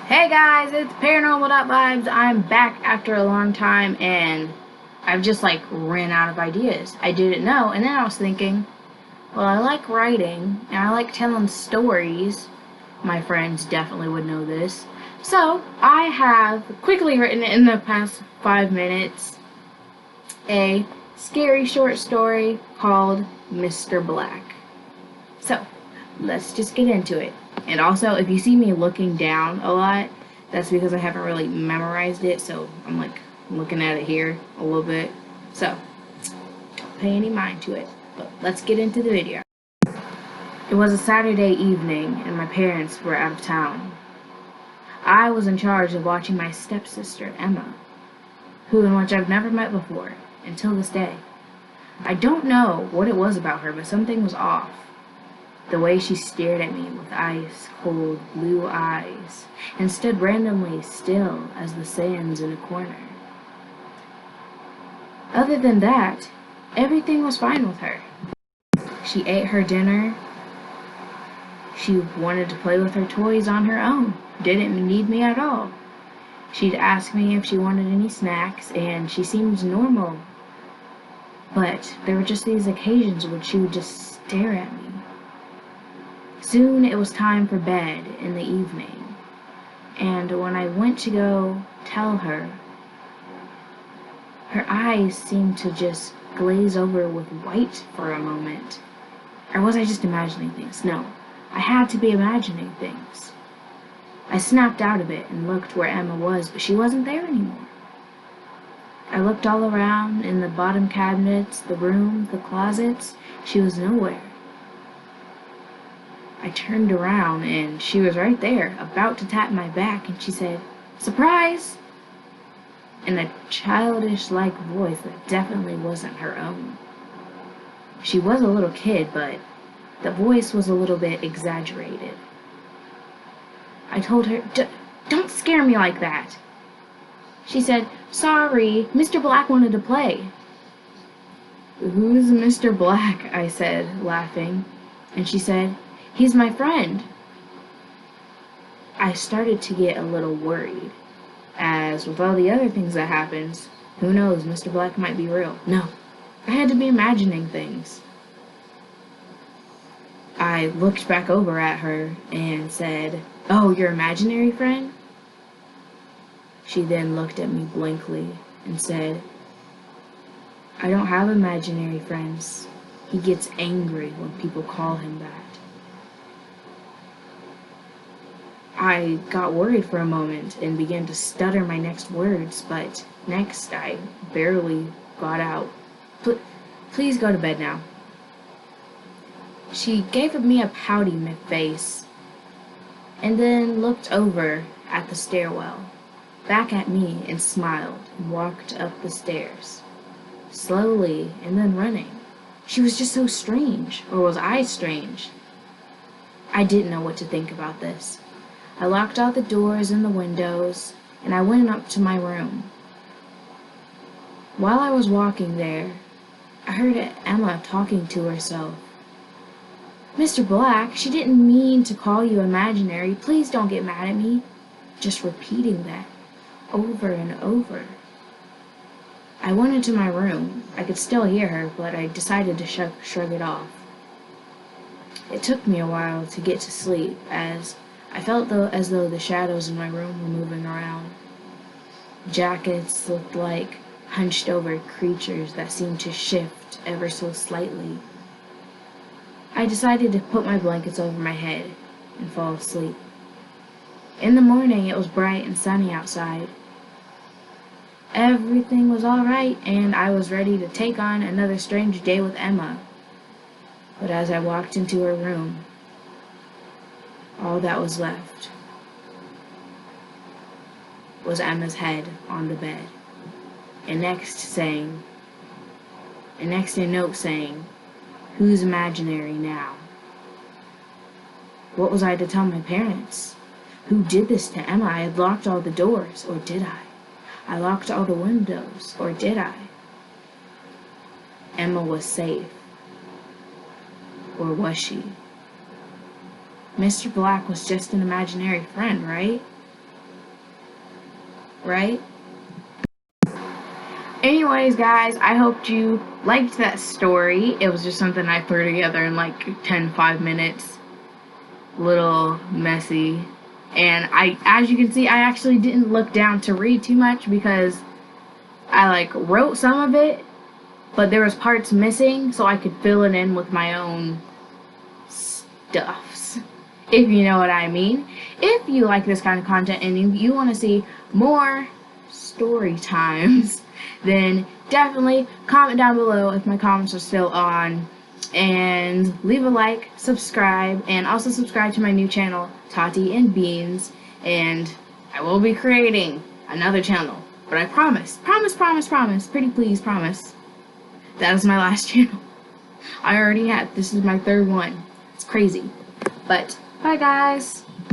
Hey guys, it's Paranormal.Vibes. I'm back after a long time and I've just ran out of ideas. I didn't know, and then I was thinking, well, I like writing and I like telling stories. My friends definitely would know this. So I have quickly written in the past 5 minutes a scary short story called Mr. Black. So let's just get into it. And also, if you see me looking down a lot, that's because I haven't really memorized it, so I'm looking at it here a little bit. So don't pay any mind to it. But let's get into the video. It was a Saturday evening, and my parents were out of town. I was in charge of watching my stepsister, Emma, who and which I've never met before, until this day. I don't know what it was about her, but something was off. The way she stared at me with ice-cold blue eyes and stood randomly still as the sands in a corner. Other than that, everything was fine with her. She ate her dinner. She wanted to play with her toys on her own. Didn't need me at all. She'd ask me if she wanted any snacks, and she seemed normal. But there were just these occasions when she would just stare at me. Soon it was time for bed in the evening, and when I went to go tell her, her eyes seemed to just glaze over with white for a moment. Or was I just imagining things? No, I had to be imagining things. I snapped out of it and looked where Emma was, but she wasn't there anymore. I looked all around in the bottom cabinets, the room, the closets. She was nowhere. I turned around and she was right there, about to tap my back, and she said, "Surprise!" in a childish-like voice that definitely wasn't her own. She was a little kid, but the voice was a little bit exaggerated. I told her, "Don't scare me like that." She said, "Sorry, Mr. Black wanted to play." "Who's Mr. Black?" I said, laughing. And she said, "He's my friend." I started to get a little worried, as with all the other things that happens, who knows, Mr. Black might be real. No, I had to be imagining things. I looked back over at her and said, "Oh, your imaginary friend?" She then looked at me blankly and said, "I don't have imaginary friends. He gets angry when people call him that." I got worried for a moment and began to stutter my next words, but next I barely got out. Please go to bed now." She gave me a pouty face and then looked over at the stairwell, back at me, and smiled and walked up the stairs, slowly and then running. She was just so strange, or was I strange? I didn't know what to think about this. I locked all the doors and the windows, and I went up to my room. While I was walking there, I heard Emma talking to herself. "Mr. Black, she didn't mean to call you imaginary. Please don't get mad at me." Just repeating that over and over. I went into my room. I could still hear her, but I decided to shrug it off. It took me a while to get to sleep, as I felt as though the shadows in my room were moving around. Jackets looked like hunched over creatures that seemed to shift ever so slightly. I decided to put my blankets over my head and fall asleep. In the morning, it was bright and sunny outside. Everything was all right, and I was ready to take on another strange day with Emma. But as I walked into her room, all that was left was Emma's head on the bed, and next a note saying, "Who's imaginary now?" What was I to tell my parents? Who did this to Emma? I had locked all the doors, or did I? I locked all the windows, or did I? Emma was safe, or was she? Mr. Black was just an imaginary friend, right? right? Anyways, guys, I hope you liked that story. It was just something I threw together in like 5 minutes. Little messy. And as you can see, I actually didn't look down to read too much because I like wrote some of it, but there was parts missing, so I could fill it in with my own stuffs, if you know what I mean. If you like this kind of content and you want to see more story times, then definitely comment down below if my comments are still on, and leave a like, subscribe, and also subscribe to my new channel, Tati and Beans, and I will be creating another channel, but I promise, pretty please promise, that is my last channel. I already had, this is my third one. It's crazy. But, bye guys!